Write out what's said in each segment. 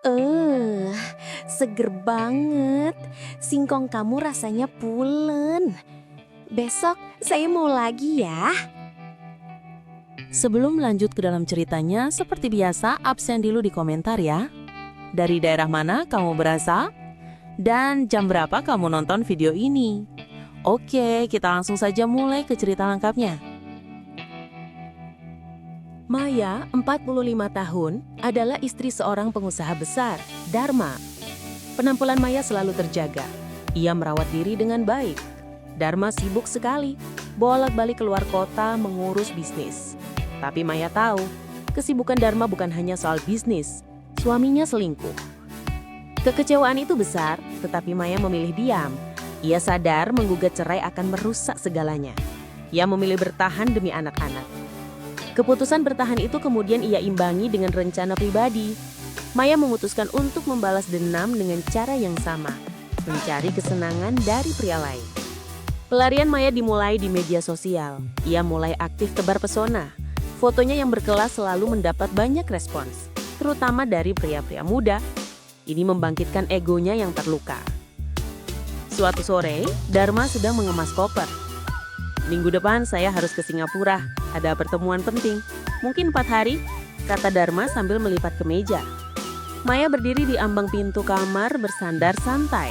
Eh, seger banget. Singkong kamu rasanya pulen. Besok saya mau lagi ya. Sebelum lanjut ke dalam ceritanya, seperti biasa absen dulu di komentar ya. Dari daerah mana kamu berasal? Dan jam berapa kamu nonton video ini? Oke, kita langsung saja mulai ke cerita lengkapnya. Maya, 45 tahun, adalah istri seorang pengusaha besar, Dharma. Penampilan Maya selalu terjaga. Ia merawat diri dengan baik. Dharma sibuk sekali, bolak-balik keluar kota mengurus bisnis. Tapi Maya tahu, kesibukan Dharma bukan hanya soal bisnis. Suaminya selingkuh. Kekecewaan itu besar, tetapi Maya memilih diam. Ia sadar menggugat cerai akan merusak segalanya. Ia memilih bertahan demi anak-anak. Keputusan bertahan itu kemudian ia imbangi dengan rencana pribadi. Maya memutuskan untuk membalas dendam dengan cara yang sama, mencari kesenangan dari pria lain. Pelarian Maya dimulai di media sosial. Ia mulai aktif tebar pesona. Fotonya yang berkelas selalu mendapat banyak respons, terutama dari pria-pria muda. Ini membangkitkan egonya yang terluka. Suatu sore, Dharma sedang mengemas koper. Minggu depan saya harus ke Singapura, ada pertemuan penting. Mungkin 4 hari, kata Dharma sambil melipat kemeja. Maya berdiri di ambang pintu kamar bersandar santai.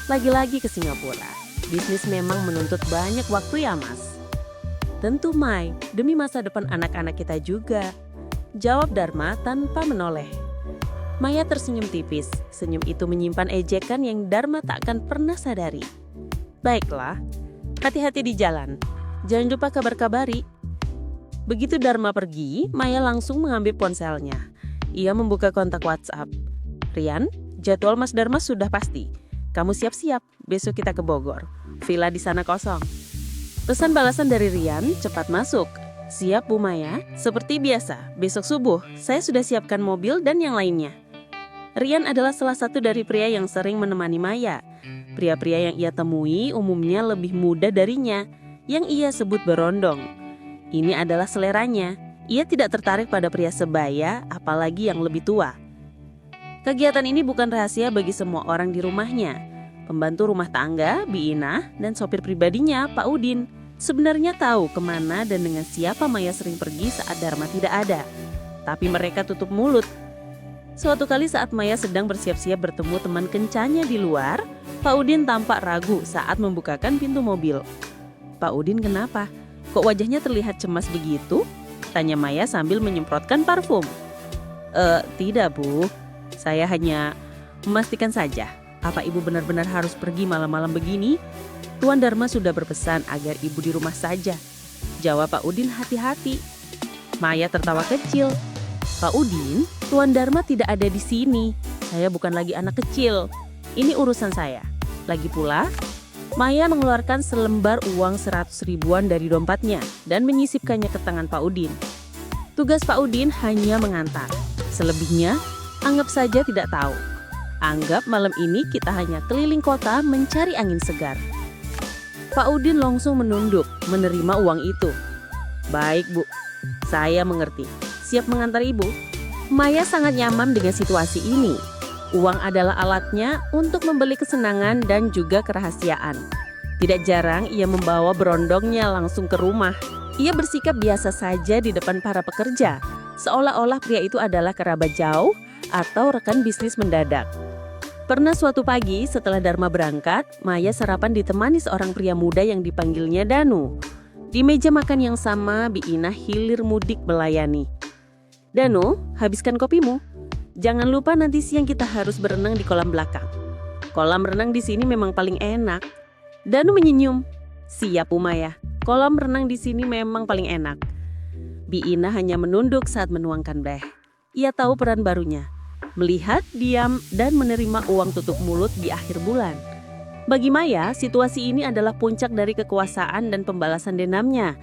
Lagi-lagi ke Singapura. Bisnis memang menuntut banyak waktu ya, Mas. Tentu, Mai, demi masa depan anak-anak kita juga. Jawab Dharma tanpa menoleh. Maya tersenyum tipis. Senyum itu menyimpan ejekan yang Dharma tak akan pernah sadari. Baiklah, hati-hati di jalan. Jangan lupa kabar-kabari. Begitu Dharma pergi, Maya langsung mengambil ponselnya. Ia membuka kontak WhatsApp. Rian, jadwal Mas Dharma sudah pasti. Kamu siap-siap, besok kita ke Bogor. Villa di sana kosong. Pesan balasan dari Rian, cepat masuk. Siap Bu Maya, seperti biasa, besok subuh saya sudah siapkan mobil dan yang lainnya. Rian adalah salah satu dari pria yang sering menemani Maya. Pria-pria yang ia temui umumnya lebih muda darinya, yang ia sebut berondong. Ini adalah seleranya. Ia tidak tertarik pada pria sebaya, apalagi yang lebih tua. Kegiatan ini bukan rahasia bagi semua orang di rumahnya. Pembantu rumah tangga, Bi Inah, dan sopir pribadinya, Pak Udin, sebenarnya tahu kemana dan dengan siapa Maya sering pergi saat Dharma tidak ada. Tapi mereka tutup mulut. Suatu kali saat Maya sedang bersiap-siap bertemu teman kencannya di luar, Pak Udin tampak ragu saat membukakan pintu mobil. Pak Udin kenapa? Kok wajahnya terlihat cemas begitu? Tanya Maya sambil menyemprotkan parfum. Tidak Bu, saya hanya memastikan saja. Apa ibu benar-benar harus pergi malam-malam begini? Tuan Dharma sudah berpesan agar ibu di rumah saja. Jawab Pak Udin hati-hati. Maya tertawa kecil. Pak Udin, Tuan Dharma tidak ada di sini. Saya bukan lagi anak kecil. Ini urusan saya. Lagi pula, Maya mengeluarkan selembar uang 100 ribuan dari dompetnya dan menyisipkannya ke tangan Pak Udin. Tugas Pak Udin hanya mengantar. Selebihnya, anggap saja tidak tahu. Anggap malam ini kita hanya keliling kota mencari angin segar. Pak Udin langsung menunduk, menerima uang itu. Baik Bu, saya mengerti. Siap mengantar Ibu. Maya sangat nyaman dengan situasi ini. Uang adalah alatnya untuk membeli kesenangan dan juga kerahasiaan. Tidak jarang ia membawa berondongnya langsung ke rumah. Ia bersikap biasa saja di depan para pekerja, seolah-olah pria itu adalah kerabat jauh atau rekan bisnis mendadak. Pernah suatu pagi setelah Dharma berangkat, Maya sarapan ditemani seorang pria muda yang dipanggilnya Danu. Di meja makan yang sama, Bi Inah hilir mudik melayani. Danu, habiskan kopimu. Jangan lupa nanti siang kita harus berenang di kolam belakang. Kolam renang di sini memang paling enak. Danu menyenyum. Siap Bu Maya, kolam renang di sini memang paling enak. Bi Inah hanya menunduk saat menuangkan bleh. Ia tahu peran barunya. Melihat, diam, dan menerima uang tutup mulut di akhir bulan. Bagi Maya, situasi ini adalah puncak dari kekuasaan dan pembalasan dendamnya.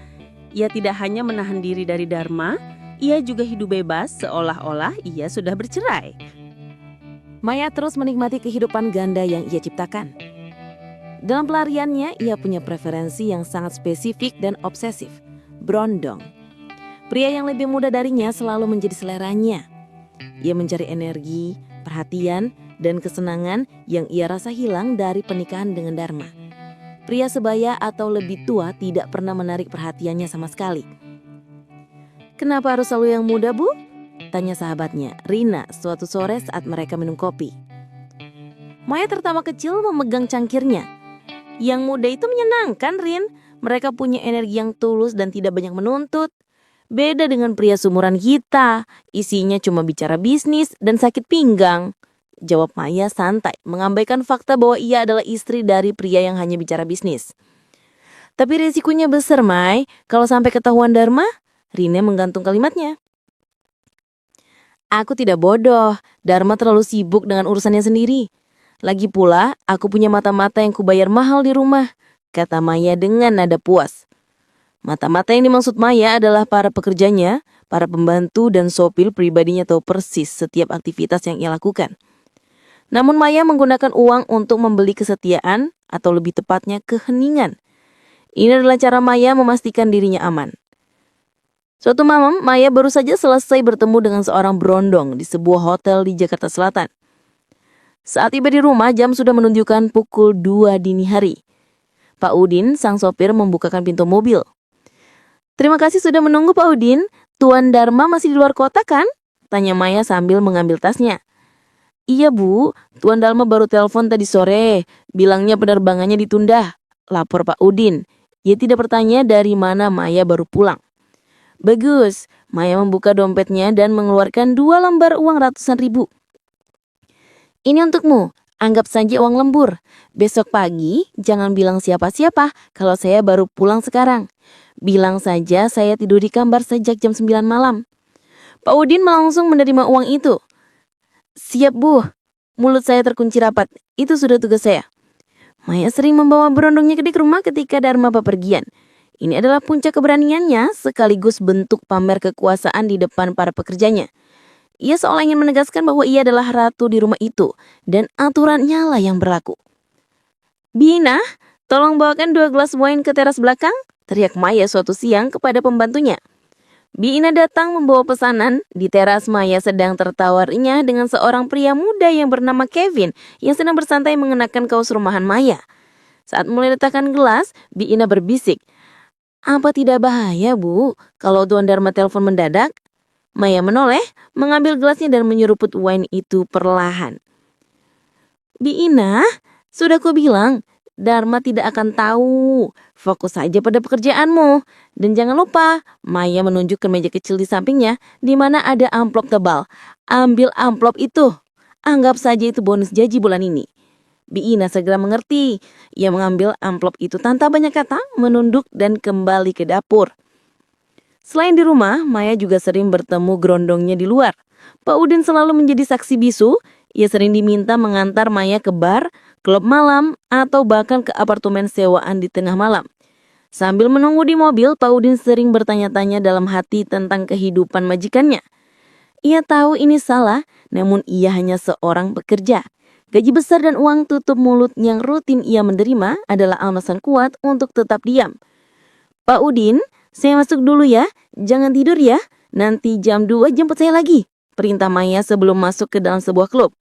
Ia tidak hanya menahan diri dari Dharma, ia juga hidup bebas seolah-olah ia sudah bercerai. Maya terus menikmati kehidupan ganda yang ia ciptakan. Dalam pelariannya, ia punya preferensi yang sangat spesifik dan obsesif, berondong. Pria yang lebih muda darinya selalu menjadi seleranya. Ia mencari energi, perhatian, dan kesenangan yang ia rasa hilang dari pernikahan dengan Dharma. Pria sebaya atau lebih tua tidak pernah menarik perhatiannya sama sekali. "Kenapa harus selalu yang muda, Bu?" tanya sahabatnya, Rina, suatu sore saat mereka minum kopi. Maya tertawa kecil memegang cangkirnya. "Yang muda itu menyenangkan, Rin. Mereka punya energi yang tulus dan tidak banyak menuntut. Beda dengan pria seumuran kita, isinya cuma bicara bisnis dan sakit pinggang," jawab Maya santai, mengabaikan fakta bahwa ia adalah istri dari pria yang hanya bicara bisnis. "Tapi risikonya besar, Mai, kalau sampai ketahuan Dharma," Rina menggantung kalimatnya. "Aku tidak bodoh, Dharma terlalu sibuk dengan urusannya sendiri. Lagi pula, aku punya mata-mata yang kubayar mahal di rumah," kata Maya dengan nada puas. Mata-mata yang dimaksud Maya adalah para pekerjanya, para pembantu dan sopir pribadinya tahu persis setiap aktivitas yang ia lakukan. Namun Maya menggunakan uang untuk membeli kesetiaan atau lebih tepatnya keheningan. Ini adalah cara Maya memastikan dirinya aman. Suatu malam, Maya baru saja selesai bertemu dengan seorang berondong di sebuah hotel di Jakarta Selatan. Saat tiba di rumah, jam sudah menunjukkan pukul 2 dini hari. Pak Udin, sang sopir, membukakan pintu mobil. "Terima kasih sudah menunggu, Pak Udin. Tuan Dharma masih di luar kota kan?" tanya Maya sambil mengambil tasnya. "Iya, Bu. Tuan Dharma baru telepon tadi sore. Bilangnya penerbangannya ditunda," lapor Pak Udin. Ia tidak bertanya dari mana Maya baru pulang. "Bagus." Maya membuka dompetnya dan mengeluarkan 2 lembar uang ratusan ribu. "Ini untukmu. Anggap saja uang lembur. Besok pagi jangan bilang siapa-siapa kalau saya baru pulang sekarang. Bilang saja saya tidur di kamar sejak jam 9 malam." Pak Udin langsung menerima uang itu. "Siap, Bu. Mulut saya terkunci rapat. Itu sudah tugas saya." Maya sering membawa berondongnya ke rumah ketika Dharma bepergian. Ini adalah puncak keberaniannya sekaligus bentuk pamer kekuasaan di depan para pekerjanya. Ia seolah ingin menegaskan bahwa ia adalah ratu di rumah itu dan aturannya lah yang berlaku. "Bina, tolong bawakan 2 gelas wine ke teras belakang," teriak Maya suatu siang kepada pembantunya. Bina datang membawa pesanan. Di teras, Maya sedang tertawa renyah dengan seorang pria muda yang bernama Kevin yang sedang bersantai mengenakan kaos rumahan Maya. Saat mulai letakkan gelas, Bina berbisik, "Apa tidak bahaya, Bu, kalau Tuan Dharma telepon mendadak?" Maya menoleh, mengambil gelasnya dan menyeruput wine itu perlahan. "Bina, sudah kubilang, Dharma tidak akan tahu. Fokus saja pada pekerjaanmu. Dan jangan lupa," Maya menunjuk ke meja kecil di sampingnya, di mana ada amplop tebal. "Ambil amplop itu. Anggap saja itu bonus gaji bulan ini." Bina segera mengerti. Ia mengambil amplop itu tanpa banyak kata, menunduk dan kembali ke dapur. Selain di rumah, Maya juga sering bertemu gerondongnya di luar. Pak Udin selalu menjadi saksi bisu. Ia sering diminta mengantar Maya ke bar, klub malam, atau bahkan ke apartemen sewaan di tengah malam. Sambil menunggu di mobil, Pak Udin sering bertanya-tanya dalam hati tentang kehidupan majikannya. Ia tahu ini salah, namun ia hanya seorang pekerja. Gaji besar dan uang tutup mulut yang rutin ia menerima adalah alasan kuat untuk tetap diam. "Pak Udin, saya masuk dulu ya. Jangan tidur ya. Nanti jam 2 jemput saya lagi," perintah Maya sebelum masuk ke dalam sebuah klub.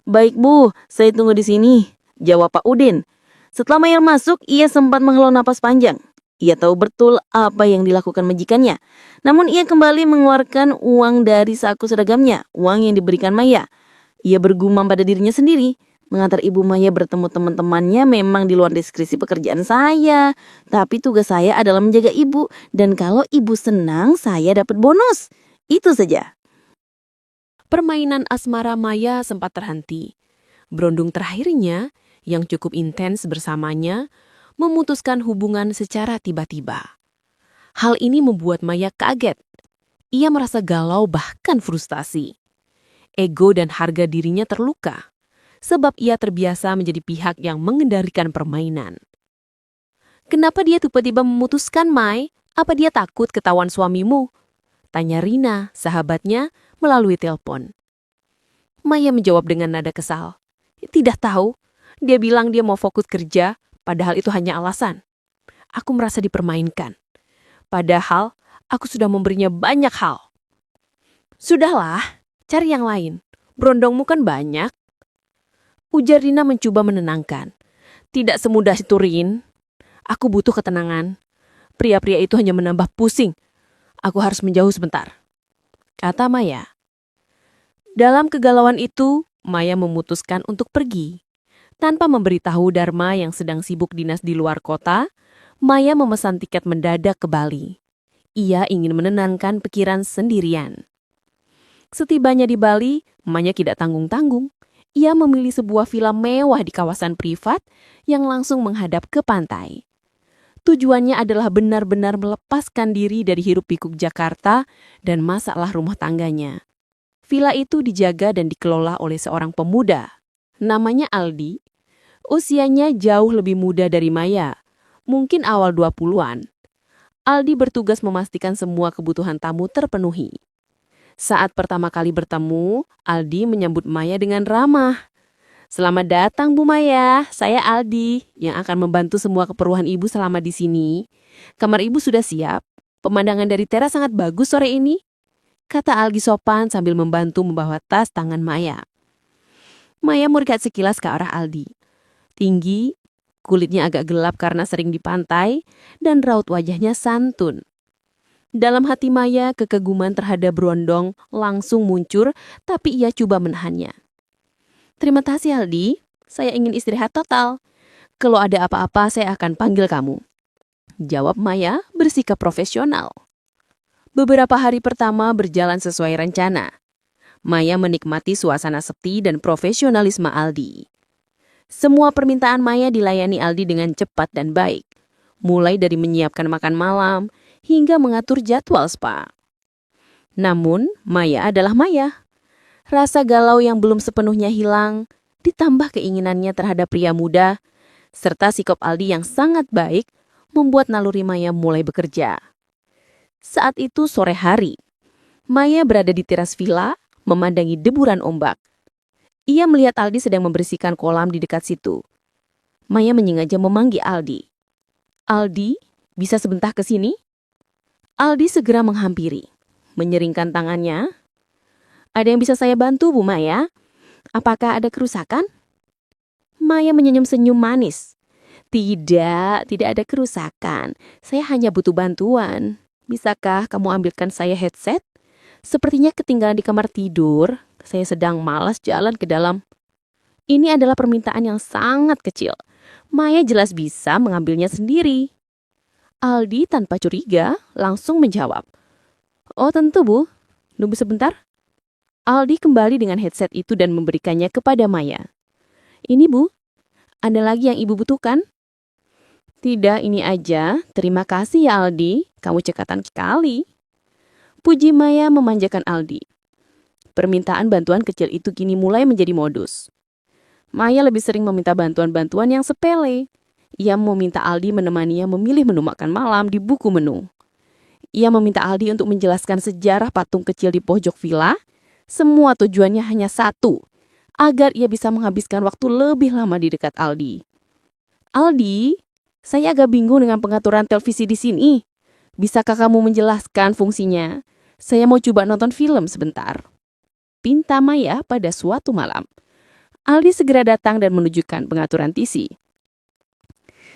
"Baik, Bu, saya tunggu di sini," jawab Pak Udin. Setelah Maya masuk, ia sempat menghela napas panjang. Ia tahu betul apa yang dilakukan majikannya. Namun ia kembali mengeluarkan uang dari saku seragamnya, uang yang diberikan Maya. Ia bergumam pada dirinya sendiri. Mengantar ibu Maya bertemu teman-temannya memang di luar deskripsi pekerjaan saya. Tapi tugas saya adalah menjaga ibu. Dan kalau ibu senang, saya dapat bonus. Itu saja. Permainan asmara Maya sempat terhenti. Berondong terakhirnya, yang cukup intens bersamanya, memutuskan hubungan secara tiba-tiba. Hal ini membuat Maya kaget. Ia merasa galau bahkan frustasi. Ego dan harga dirinya terluka, sebab ia terbiasa menjadi pihak yang mengendalikan permainan. "Kenapa dia tiba-tiba memutuskan, Mai? Apa dia takut ketahuan suamimu?" tanya Rina, sahabatnya, melalui telepon. Maya menjawab dengan nada kesal. "Tidak tahu. Dia bilang dia mau fokus kerja, padahal itu hanya alasan. Aku merasa dipermainkan. Padahal aku sudah memberinya banyak hal." "Sudahlah, cari yang lain. Berondongmu kan banyak. Ujar Rina mencoba menenangkan. Tidak semudah itu, Rin. Aku butuh ketenangan. Pria-pria itu hanya menambah pusing. Aku harus menjauh sebentar, kata Maya. Dalam kegalauan itu, Maya memutuskan untuk pergi. Tanpa memberitahu Dharma yang sedang sibuk dinas di luar kota, Maya memesan tiket mendadak ke Bali. Ia ingin menenangkan pikiran sendirian. Setibanya di Bali, Maya tidak tanggung-tanggung. Ia memilih sebuah villa mewah di kawasan privat yang langsung menghadap ke pantai. Tujuannya adalah benar-benar melepaskan diri dari hiruk-pikuk Jakarta dan masalah rumah tangganya. Villa itu dijaga dan dikelola oleh seorang pemuda. Namanya Aldi. Usianya jauh lebih muda dari Maya, mungkin awal 20-an. Aldi bertugas memastikan semua kebutuhan tamu terpenuhi. Saat pertama kali bertemu, Aldi menyambut Maya dengan ramah. Selamat datang Bu Maya, saya Aldi yang akan membantu semua keperluan Ibu selama di sini. Kamar Ibu sudah siap, pemandangan dari teras sangat bagus sore ini, kata Aldi sopan sambil membantu membawa tas tangan Maya. Maya melihat sekilas ke arah Aldi. Tinggi, kulitnya agak gelap karena sering di pantai, dan raut wajahnya santun. Dalam hati Maya, kekeguman terhadap berondong langsung muncul, tapi ia coba menahannya. Terima kasih Aldi, saya ingin istirahat total. Kalau ada apa-apa saya akan panggil kamu, jawab Maya bersikap profesional. Beberapa hari pertama berjalan sesuai rencana. Maya menikmati suasana sepi dan profesionalisme Aldi. Semua permintaan Maya dilayani Aldi dengan cepat dan baik, mulai dari menyiapkan makan malam hingga mengatur jadwal spa. Namun, Maya adalah Maya. Rasa galau yang belum sepenuhnya hilang, ditambah keinginannya terhadap pria muda, serta sikap Aldi yang sangat baik, membuat naluri Maya mulai bekerja. Saat itu sore hari, Maya berada di teras villa, memandangi deburan ombak. Ia melihat Aldi sedang membersihkan kolam di dekat situ. Maya menyengaja memanggil Aldi. Aldi, bisa sebentar ke sini? Aldi segera menghampiri, menyeringkan tangannya. Ada yang bisa saya bantu, Bu Maya? Apakah ada kerusakan? Maya menyenyum-senyum manis. Tidak ada kerusakan. Saya hanya butuh bantuan. Bisakah kamu ambilkan saya headset? Sepertinya ketinggalan di kamar tidur. Saya sedang malas jalan ke dalam. Ini adalah permintaan yang sangat kecil. Maya jelas bisa mengambilnya sendiri. Aldi tanpa curiga langsung menjawab. Oh tentu Bu, tunggu sebentar. Aldi kembali dengan headset itu dan memberikannya kepada Maya. Ini Bu, ada lagi yang Ibu butuhkan? Tidak, ini aja. Terima kasih ya Aldi, kamu cekatan sekali. Puji Maya memanjakan Aldi. Permintaan bantuan kecil itu kini mulai menjadi modus. Maya lebih sering meminta bantuan-bantuan yang sepele. Ia meminta Aldi menemaninya memilih menu makan malam di buku menu. Ia meminta Aldi untuk menjelaskan sejarah patung kecil di pojok villa. Semua tujuannya hanya satu, agar ia bisa menghabiskan waktu lebih lama di dekat Aldi. Aldi, saya agak bingung dengan pengaturan televisi di sini. Bisakah kamu menjelaskan fungsinya? Saya mau coba nonton film sebentar, pinta Maya pada suatu malam. Aldi segera datang dan menunjukkan pengaturan TV.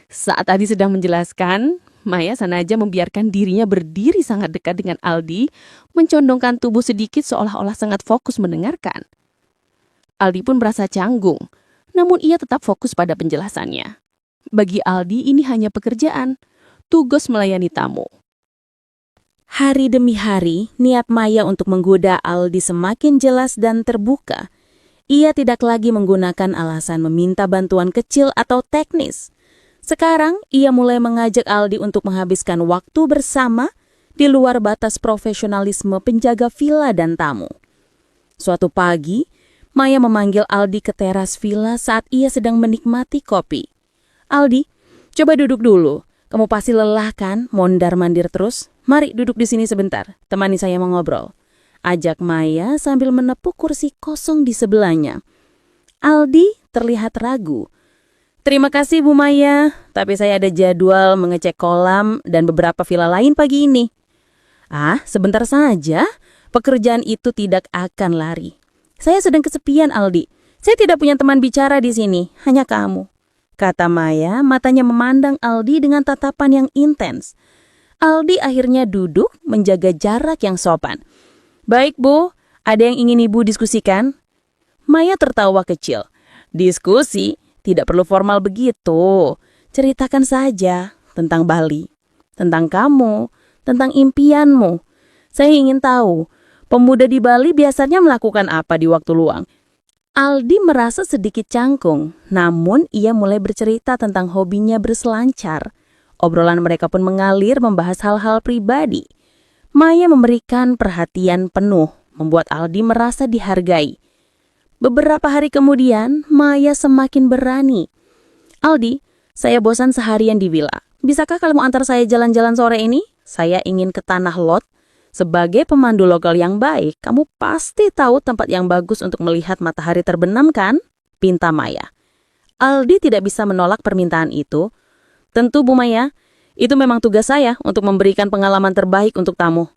Saat Aldi sedang menjelaskan, Maya sengaja membiarkan dirinya berdiri sangat dekat dengan Aldi, mencondongkan tubuh sedikit seolah-olah sangat fokus mendengarkan. Aldi pun merasa canggung, namun ia tetap fokus pada penjelasannya. Bagi Aldi ini hanya pekerjaan, tugas melayani tamu. Hari demi hari, niat Maya untuk menggoda Aldi semakin jelas dan terbuka. Ia tidak lagi menggunakan alasan meminta bantuan kecil atau teknis. Sekarang, ia mulai mengajak Aldi untuk menghabiskan waktu bersama di luar batas profesionalisme penjaga villa dan tamu. Suatu pagi, Maya memanggil Aldi ke teras villa saat ia sedang menikmati kopi. Aldi, coba duduk dulu. Kamu pasti lelah kan, mondar-mandir terus? Mari duduk di sini sebentar, temani saya mengobrol. Ajak Maya sambil menepuk kursi kosong di sebelahnya. Aldi terlihat ragu. Terima kasih Bu Maya, tapi saya ada jadwal mengecek kolam dan beberapa villa lain pagi ini. Ah, sebentar saja, pekerjaan itu tidak akan lari. Saya sedang kesepian, Aldi. Saya tidak punya teman bicara di sini, hanya kamu. Kata Maya, matanya memandang Aldi dengan tatapan yang intens. Aldi akhirnya duduk menjaga jarak yang sopan. Baik, Bu. Ada yang ingin Ibu diskusikan? Maya tertawa kecil. Diskusi? Tidak perlu formal begitu. Ceritakan saja tentang Bali, tentang kamu, tentang impianmu. Saya ingin tahu, pemuda di Bali biasanya melakukan apa di waktu luang? Aldi merasa sedikit canggung, namun ia mulai bercerita tentang hobinya berselancar. Obrolan mereka pun mengalir membahas hal-hal pribadi. Maya memberikan perhatian penuh, membuat Aldi merasa dihargai. Beberapa hari kemudian, Maya semakin berani. Aldi, saya bosan seharian di villa. Bisakah kamu antar saya jalan-jalan sore ini? Saya ingin ke Tanah Lot. Sebagai pemandu lokal yang baik, kamu pasti tahu tempat yang bagus untuk melihat matahari terbenam, kan? Pinta Maya. Aldi tidak bisa menolak permintaan itu. Tentu, Bu Maya. Itu memang tugas saya untuk memberikan pengalaman terbaik untuk tamu.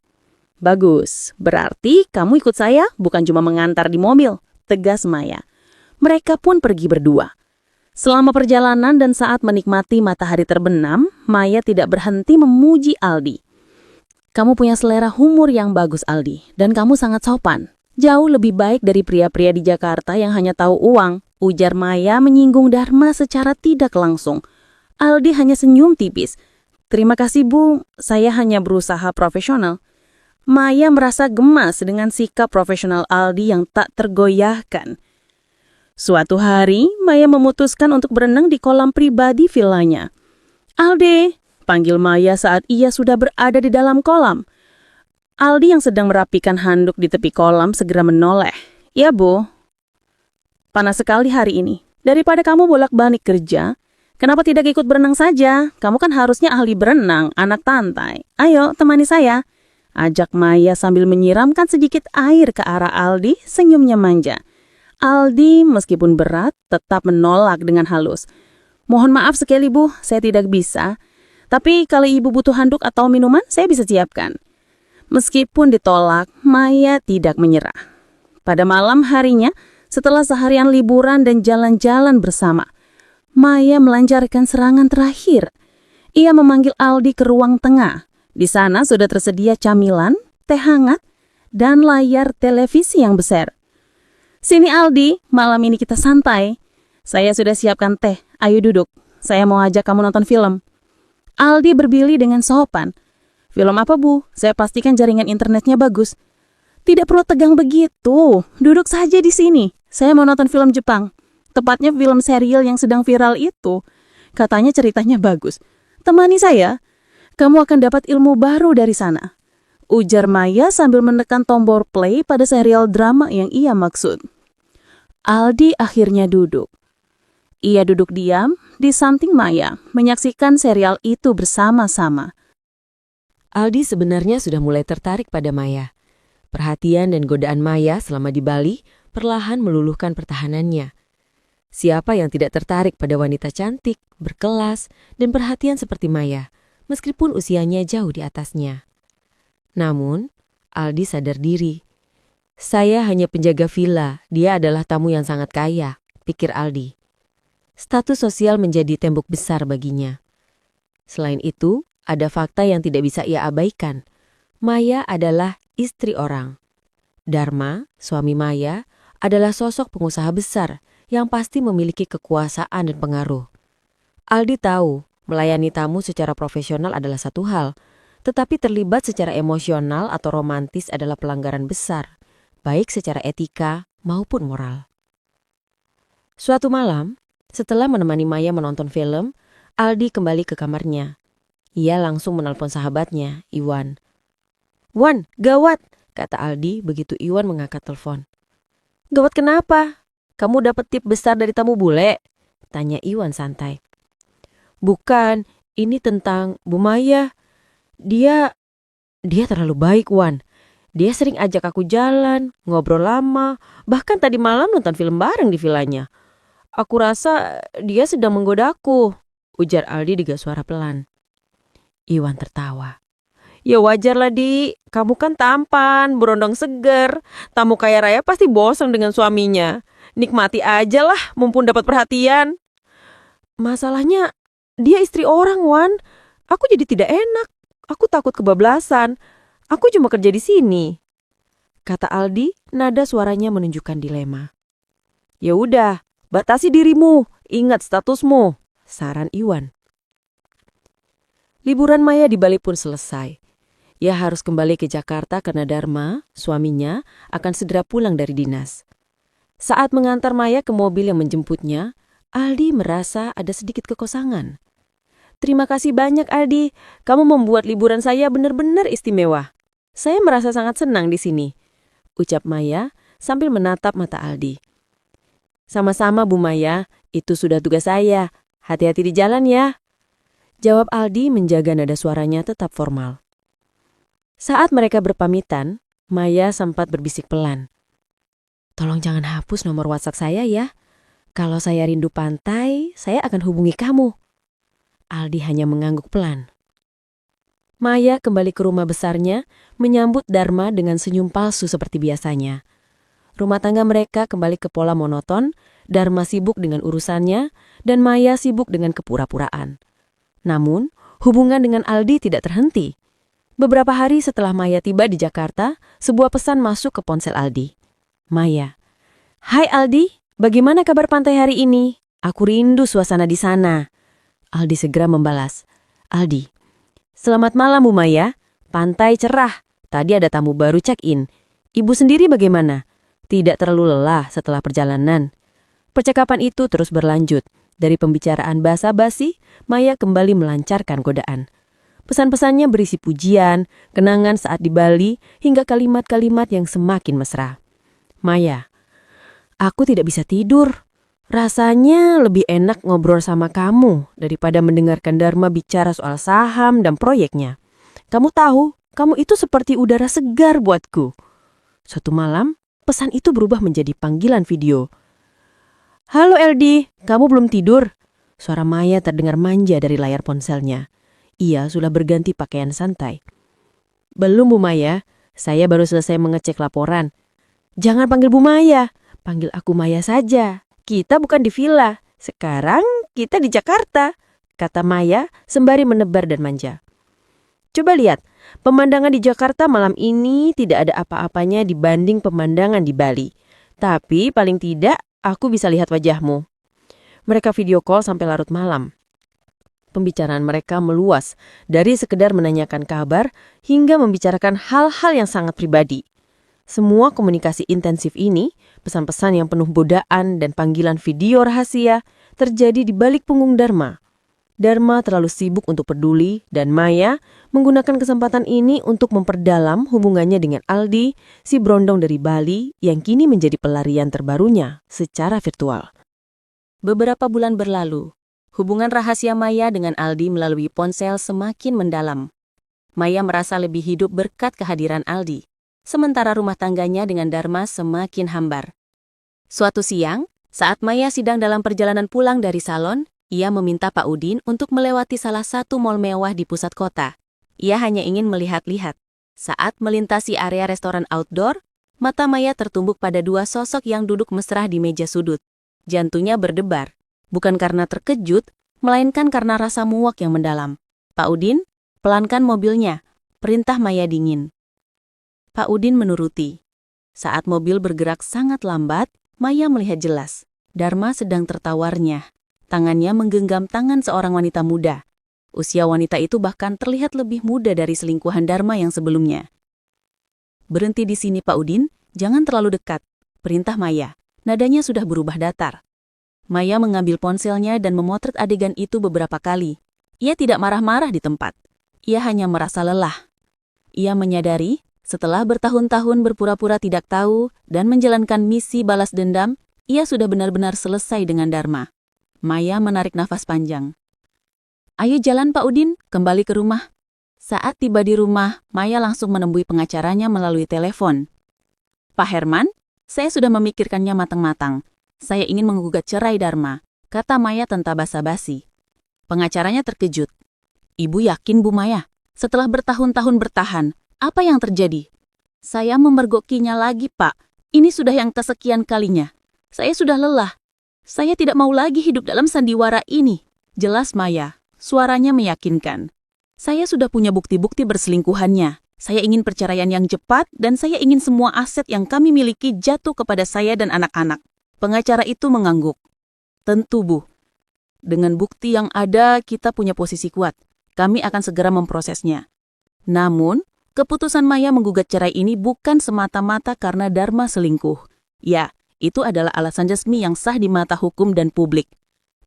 Bagus. Berarti kamu ikut saya, bukan cuma mengantar di mobil. Tegas Maya. Mereka pun pergi berdua. Selama perjalanan dan saat menikmati matahari terbenam, Maya tidak berhenti memuji Aldi. Kamu punya selera humor yang bagus, Aldi, dan kamu sangat sopan. Jauh lebih baik dari pria-pria di Jakarta yang hanya tahu uang, ujar Maya menyinggung Dharma secara tidak langsung. Aldi hanya senyum tipis. Terima kasih, Bu, saya hanya berusaha profesional. Maya merasa gemas dengan sikap profesional Aldi yang tak tergoyahkan. Suatu hari, Maya memutuskan untuk berenang di kolam pribadi villanya. Aldi, panggil Maya saat ia sudah berada di dalam kolam. Aldi yang sedang merapikan handuk di tepi kolam segera menoleh. Ya, Bu. Panas sekali hari ini. Daripada kamu bolak-balik kerja, kenapa tidak ikut berenang saja? Kamu kan harusnya ahli berenang, anak pantai. Ayo, temani saya. Ajak Maya sambil menyiramkan sedikit air ke arah Aldi, senyumnya manja. Aldi meskipun berat tetap menolak dengan halus. Mohon maaf sekali, Bu, saya tidak bisa. Tapi kalau Ibu butuh handuk atau minuman, saya bisa siapkan. Meskipun ditolak, Maya tidak menyerah. Pada malam harinya, setelah seharian liburan dan jalan-jalan bersama, Maya melancarkan serangan terakhir. Ia memanggil Aldi ke ruang tengah. Di sana sudah tersedia camilan, teh hangat, dan layar televisi yang besar. Sini Aldi, malam ini kita santai. Saya sudah siapkan teh, ayo duduk. Saya mau ajak kamu nonton film. Aldi berbili dengan sopan. Film apa, Bu? Saya pastikan jaringan internetnya bagus. Tidak perlu tegang begitu. Duduk saja di sini. Saya mau nonton film Jepang. Tepatnya film serial yang sedang viral itu. Katanya ceritanya bagus. Temani saya. Kamu akan dapat ilmu baru dari sana. Ujar Maya sambil menekan tombol play pada serial drama yang ia maksud. Aldi akhirnya duduk. Ia duduk diam di samping Maya, menyaksikan serial itu bersama-sama. Aldi sebenarnya sudah mulai tertarik pada Maya. Perhatian dan godaan Maya selama di Bali perlahan meluluhkan pertahanannya. Siapa yang tidak tertarik pada wanita cantik, berkelas, dan perhatian seperti Maya, meskipun usianya jauh di atasnya. Namun, Aldi sadar diri. Saya hanya penjaga villa, dia adalah tamu yang sangat kaya, pikir Aldi. Status sosial menjadi tembok besar baginya. Selain itu, ada fakta yang tidak bisa ia abaikan. Maya adalah istri orang. Dharma, suami Maya, adalah sosok pengusaha besar yang pasti memiliki kekuasaan dan pengaruh. Aldi tahu melayani tamu secara profesional adalah satu hal, tetapi terlibat secara emosional atau romantis adalah pelanggaran besar, baik secara etika maupun moral. Suatu malam, setelah menemani Maya menonton film, Aldi kembali ke kamarnya. Ia langsung menelpon sahabatnya, Iwan. "Wan, gawat," kata Aldi begitu Iwan mengangkat telepon. "Gawat kenapa? Kamu dapat tip besar dari tamu bule?" tanya Iwan santai. "Bukan, ini tentang Bu Maya. Dia terlalu baik, Wan. Dia sering ajak aku jalan, ngobrol lama, bahkan tadi malam nonton film bareng di villanya. Aku rasa dia sedang menggodaku," ujar Aldi dengan suara pelan. Iwan tertawa. Ya wajar lah, Di. Kamu kan tampan, berondong seger. Tamu kaya raya pasti bosan dengan suaminya. Nikmati aja lah, mumpung dapat perhatian. Masalahnya, dia istri orang, Wan. Aku jadi tidak enak. Aku takut kebablasan. Aku cuma kerja di sini. Kata Aldi, nada suaranya menunjukkan dilema. Ya udah, batasi dirimu. Ingat statusmu, saran Iwan. Liburan Maya di Bali pun selesai. Ia harus kembali ke Jakarta karena Dharma, suaminya, akan segera pulang dari dinas. Saat mengantar Maya ke mobil yang menjemputnya, Aldi merasa ada sedikit kekosangan. Terima kasih banyak, Aldi. Kamu membuat liburan saya benar-benar istimewa. Saya merasa sangat senang di sini, ucap Maya sambil menatap mata Aldi. Sama-sama, Bu Maya. Itu sudah tugas saya. Hati-hati di jalan ya. Jawab Aldi menjaga nada suaranya tetap formal. Saat mereka berpamitan, Maya sempat berbisik pelan. Tolong jangan hapus nomor WhatsApp saya ya. Kalau saya rindu pantai, saya akan hubungi kamu. Aldi hanya mengangguk pelan. Maya kembali ke rumah besarnya, menyambut Dharma dengan senyum palsu seperti biasanya. Rumah tangga mereka kembali ke pola monoton, Dharma sibuk dengan urusannya, dan Maya sibuk dengan kepura-puraan. Namun, hubungan dengan Aldi tidak terhenti. Beberapa hari setelah Maya tiba di Jakarta, sebuah pesan masuk ke ponsel Aldi. Maya, "Hai Aldi, bagaimana kabar pantai hari ini? Aku rindu suasana di sana." Aldi segera membalas, "Aldi, selamat malam Bu Maya, pantai cerah. Tadi ada tamu baru check-in. Ibu sendiri bagaimana? Tidak terlalu lelah setelah perjalanan?" Percakapan itu terus berlanjut. Dari pembicaraan basa-basi, Maya kembali melancarkan godaan. Pesan-pesannya berisi pujian, kenangan saat di Bali, hingga kalimat-kalimat yang semakin mesra. Maya, aku tidak bisa tidur. Rasanya lebih enak ngobrol sama kamu daripada mendengarkan Dharma bicara soal saham dan proyeknya. Kamu tahu, kamu itu seperti udara segar buatku. Suatu malam, pesan itu berubah menjadi panggilan video. Halo LD, kamu belum tidur? Suara Maya terdengar manja dari layar ponselnya. Ia sudah berganti pakaian santai. Belum Bu Maya, saya baru selesai mengecek laporan. Jangan panggil Bu Maya, panggil aku Maya saja. Kita bukan di villa, sekarang kita di Jakarta, kata Maya sembari menebar dan manja. Coba lihat, pemandangan di Jakarta malam ini tidak ada apa-apanya dibanding pemandangan di Bali. Tapi paling tidak, aku bisa lihat wajahmu. Mereka video call sampai larut malam. Pembicaraan mereka meluas dari sekedar menanyakan kabar hingga membicarakan hal-hal yang sangat pribadi. Semua komunikasi intensif ini, pesan-pesan yang penuh godaan dan panggilan video rahasia terjadi di balik punggung Dharma. Dharma terlalu sibuk untuk peduli dan Maya menggunakan kesempatan ini untuk memperdalam hubungannya dengan Aldi, si berondong dari Bali yang kini menjadi pelarian terbarunya secara virtual. Beberapa bulan berlalu, hubungan rahasia Maya dengan Aldi melalui ponsel semakin mendalam. Maya merasa lebih hidup berkat kehadiran Aldi, sementara rumah tangganya dengan Dharma semakin hambar. Suatu siang, saat Maya sedang dalam perjalanan pulang dari salon, ia meminta Pak Udin untuk melewati salah satu mal mewah di pusat kota. Ia hanya ingin melihat-lihat. Saat melintasi area restoran outdoor, mata Maya tertumbuk pada dua sosok yang duduk mesra di meja sudut. Jantungnya berdebar, bukan karena terkejut, melainkan karena rasa muak yang mendalam. Pak Udin, pelankan mobilnya, perintah Maya dingin. Pak Udin menuruti. Saat mobil bergerak sangat lambat, Maya melihat jelas. Dharma sedang tertawarnya. Tangannya menggenggam tangan seorang wanita muda. Usia wanita itu bahkan terlihat lebih muda dari selingkuhan Dharma yang sebelumnya. Berhenti di sini Pak Udin, jangan terlalu dekat, perintah Maya. Nadanya sudah berubah datar. Maya mengambil ponselnya dan memotret adegan itu beberapa kali. Ia tidak marah-marah di tempat. Ia hanya merasa lelah. Ia menyadari, setelah bertahun-tahun berpura-pura tidak tahu dan menjalankan misi balas dendam, ia sudah benar-benar selesai dengan Dharma. Maya menarik nafas panjang. Ayo jalan Pak Udin, kembali ke rumah. Saat tiba di rumah, Maya langsung menemui pengacaranya melalui telepon. Pak Herman, saya sudah memikirkannya matang-matang. Saya ingin menggugat cerai Dharma, kata Maya tanpa basa-basi. Pengacaranya terkejut. Ibu yakin Bu Maya? Setelah bertahun-tahun bertahan, apa yang terjadi? Saya memergokinya lagi, Pak. Ini sudah yang kesekian kalinya. Saya sudah lelah. Saya tidak mau lagi hidup dalam sandiwara ini. Jelas Maya, suaranya meyakinkan. Saya sudah punya bukti-bukti berselingkuhannya. Saya ingin perceraian yang cepat dan saya ingin semua aset yang kami miliki jatuh kepada saya dan anak-anak. Pengacara itu mengangguk. Tentu, Bu. Dengan bukti yang ada, kita punya posisi kuat. Kami akan segera memprosesnya. Namun, keputusan Maya menggugat cerai ini bukan semata-mata karena Dharma selingkuh. Ya, itu adalah alasan resmi yang sah di mata hukum dan publik.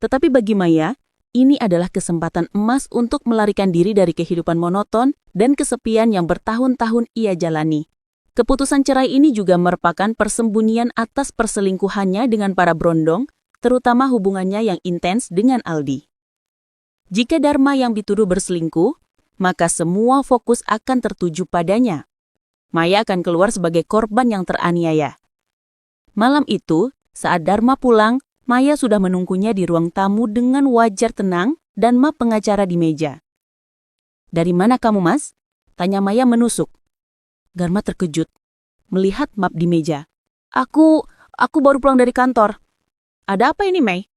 Tetapi bagi Maya, ini adalah kesempatan emas untuk melarikan diri dari kehidupan monoton dan kesepian yang bertahun-tahun ia jalani. Keputusan cerai ini juga merupakan persembunyian atas perselingkuhannya dengan para brondong, terutama hubungannya yang intens dengan Aldi. Jika Dharma yang dituduh berselingkuh, maka semua fokus akan tertuju padanya. Maya akan keluar sebagai korban yang teraniaya. Malam itu, saat Dharma pulang, Maya sudah menunggunya di ruang tamu dengan wajah tenang dan map pengacara di meja. "Dari mana kamu, Mas?" tanya Maya menusuk. Dharma terkejut melihat map di meja. Aku baru pulang dari kantor." "Ada apa ini, Mei?"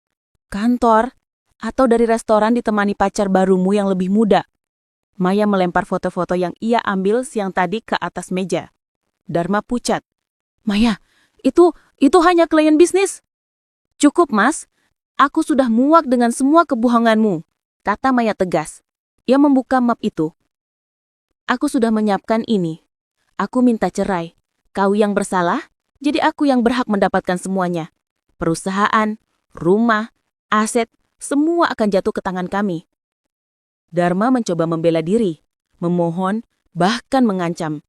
"Kantor? Atau dari restoran ditemani pacar barumu yang lebih muda?" Maya melempar foto-foto yang ia ambil siang tadi ke atas meja. Dharma pucat. "Maya, itu hanya klien bisnis." "Cukup, Mas. Aku sudah muak dengan semua kebohonganmu," kata Maya tegas. Ia membuka map itu. "Aku sudah menyiapkan ini. Aku minta cerai. Kau yang bersalah, jadi aku yang berhak mendapatkan semuanya. Perusahaan, rumah, aset, semua akan jatuh ke tangan kami." Dharma mencoba membela diri, memohon, bahkan mengancam.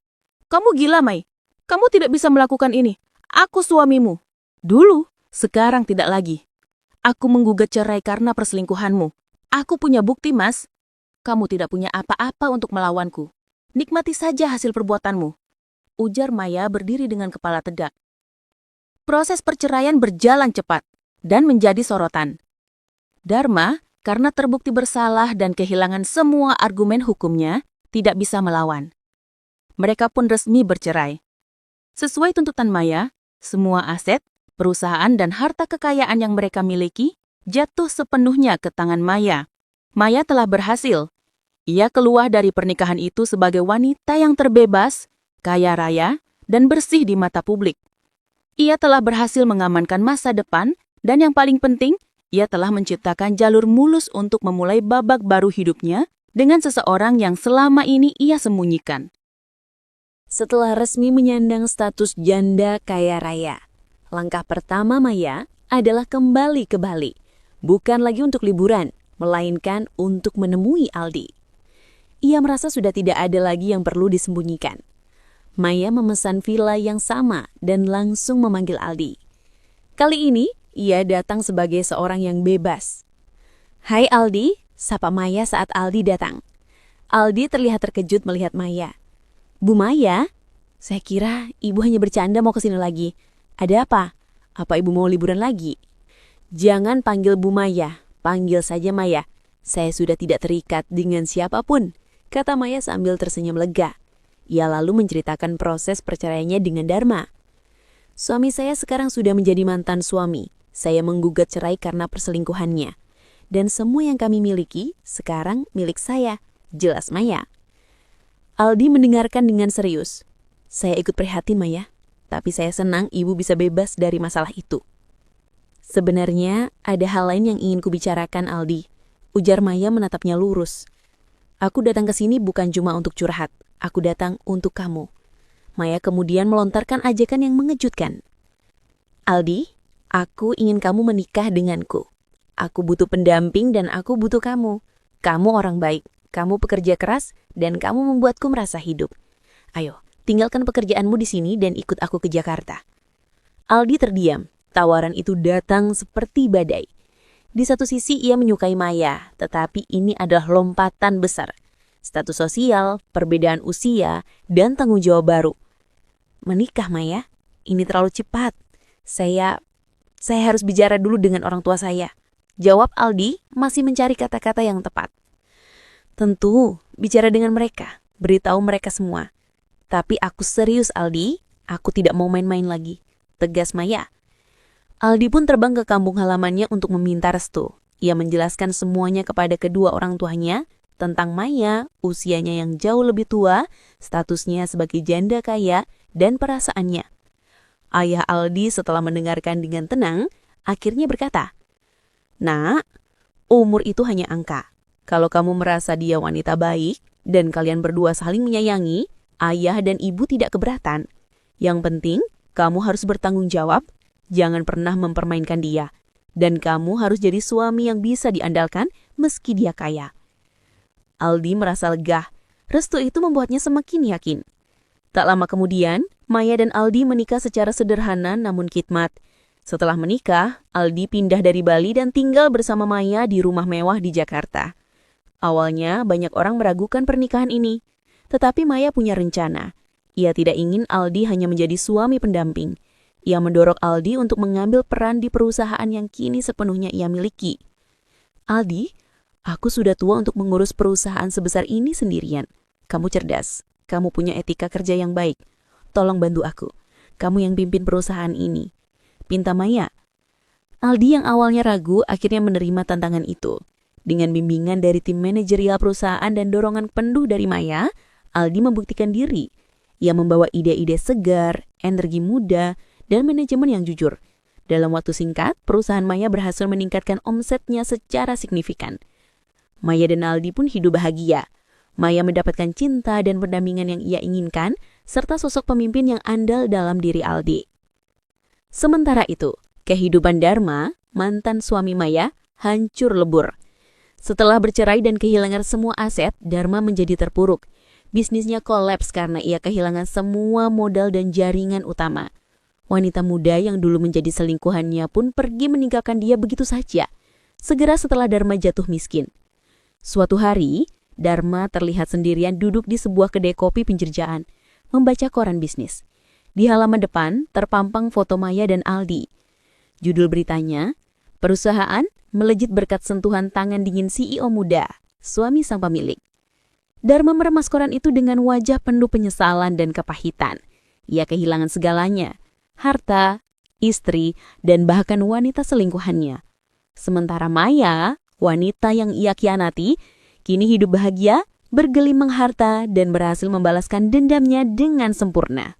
"Kamu gila, Mai. Kamu tidak bisa melakukan ini. Aku suamimu. Dulu, sekarang tidak lagi. Aku menggugat cerai karena perselingkuhanmu. Aku punya bukti, Mas. Kamu tidak punya apa-apa untuk melawanku. Nikmati saja hasil perbuatanmu," ujar Maya berdiri dengan kepala tegak. Proses perceraian berjalan cepat dan menjadi sorotan. Dharma, karena terbukti bersalah dan kehilangan semua argumen hukumnya, tidak bisa melawan. Mereka pun resmi bercerai. Sesuai tuntutan Maya, semua aset, perusahaan dan harta kekayaan yang mereka miliki jatuh sepenuhnya ke tangan Maya. Maya telah berhasil. Ia keluar dari pernikahan itu sebagai wanita yang terbebas, kaya raya, dan bersih di mata publik. Ia telah berhasil mengamankan masa depan, dan yang paling penting, ia telah menciptakan jalur mulus untuk memulai babak baru hidupnya dengan seseorang yang selama ini ia sembunyikan. Setelah resmi menyandang status janda kaya raya, langkah pertama Maya adalah kembali ke Bali. Bukan lagi untuk liburan, melainkan untuk menemui Aldi. Ia merasa sudah tidak ada lagi yang perlu disembunyikan. Maya memesan villa yang sama dan langsung memanggil Aldi. Kali ini, ia datang sebagai seorang yang bebas. "Hai Aldi," sapa Maya saat Aldi datang. Aldi terlihat terkejut melihat Maya. "Bu Maya, saya kira ibu hanya bercanda mau kesini lagi. Ada apa? Apa ibu mau liburan lagi?" "Jangan panggil Bu Maya, panggil saja Maya. Saya sudah tidak terikat dengan siapapun," kata Maya sambil tersenyum lega. Ia lalu menceritakan proses perceraiannya dengan Dharma. "Suami saya sekarang sudah menjadi mantan suami. Saya menggugat cerai karena perselingkuhannya. Dan semua yang kami miliki sekarang milik saya," jelas Maya. Aldi mendengarkan dengan serius. "Saya ikut prihatin, Maya. Tapi saya senang ibu bisa bebas dari masalah itu." "Sebenarnya ada hal lain yang ingin kubicarakan, Aldi," ujar Maya menatapnya lurus. "Aku datang ke sini bukan cuma untuk curhat. Aku datang untuk kamu." Maya kemudian melontarkan ajakan yang mengejutkan. "Aldi, aku ingin kamu menikah denganku. Aku butuh pendamping dan aku butuh kamu. Kamu orang baik, kamu pekerja keras, dan kamu membuatku merasa hidup. Ayo, tinggalkan pekerjaanmu di sini dan ikut aku ke Jakarta." Aldi terdiam. Tawaran itu datang seperti badai. Di satu sisi ia menyukai Maya, tetapi ini adalah lompatan besar. Status sosial, perbedaan usia, dan tanggung jawab baru. "Menikah, Maya? Ini terlalu cepat. Saya harus bicara dulu dengan orang tua saya," jawab Aldi masih mencari kata-kata yang tepat. "Tentu, bicara dengan mereka, beritahu mereka semua. Tapi aku serius, Aldi. Aku tidak mau main-main lagi, tegas Maya. Aldi pun terbang ke kampung halamannya untuk meminta restu. Ia menjelaskan semuanya kepada kedua orang tuanya tentang Maya, usianya yang jauh lebih tua, statusnya sebagai janda kaya, dan perasaannya. Ayah Aldi setelah mendengarkan dengan tenang, akhirnya berkata, "Nak, umur itu hanya angka. Kalau kamu merasa dia wanita baik, dan kalian berdua saling menyayangi, ayah dan ibu tidak keberatan. Yang penting, kamu harus bertanggung jawab, jangan pernah mempermainkan dia. Dan kamu harus jadi suami yang bisa diandalkan meski dia kaya." Aldi merasa lega. Restu itu membuatnya semakin yakin. Tak lama kemudian, Maya dan Aldi menikah secara sederhana namun khidmat. Setelah menikah, Aldi pindah dari Bali dan tinggal bersama Maya di rumah mewah di Jakarta. Awalnya, banyak orang meragukan pernikahan ini. Tetapi Maya punya rencana. Ia tidak ingin Aldi hanya menjadi suami pendamping. Ia mendorong Aldi untuk mengambil peran di perusahaan yang kini sepenuhnya ia miliki. "Aldi, aku sudah tua untuk mengurus perusahaan sebesar ini sendirian. Kamu cerdas, kamu punya etika kerja yang baik. Tolong bantu aku. Kamu yang pimpin perusahaan ini," pinta Maya. Aldi yang awalnya ragu akhirnya menerima tantangan itu. Dengan bimbingan dari tim manajerial perusahaan dan dorongan penuh dari Maya, Aldi membuktikan diri. Ia membawa ide-ide segar, energi muda, dan manajemen yang jujur. Dalam waktu singkat, perusahaan Maya berhasil meningkatkan omsetnya secara signifikan. Maya dan Aldi pun hidup bahagia. Maya mendapatkan cinta dan pendampingan yang ia inginkan, serta sosok pemimpin yang andal dalam diri Aldi. Sementara itu, kehidupan Dharma, mantan suami Maya, hancur lebur. Setelah bercerai dan kehilangan semua aset, Dharma menjadi terpuruk. Bisnisnya kolaps karena ia kehilangan semua modal dan jaringan utama. Wanita muda yang dulu menjadi selingkuhannya pun pergi meninggalkan dia begitu saja, segera setelah Dharma jatuh miskin. Suatu hari, Dharma terlihat sendirian duduk di sebuah kedai kopi pinggir jalan, membaca koran bisnis. Di halaman depan terpampang foto Maya dan Aldi. Judul beritanya, "Perusahaan melejit berkat sentuhan tangan dingin CEO muda, suami sang pemilik." Dharma meremas koran itu dengan wajah penuh penyesalan dan kepahitan. Ia kehilangan segalanya, harta, istri, dan bahkan wanita selingkuhannya. Sementara Maya, wanita yang ia khianati, kini hidup bahagia, bergelimang harta, dan berhasil membalaskan dendamnya dengan sempurna.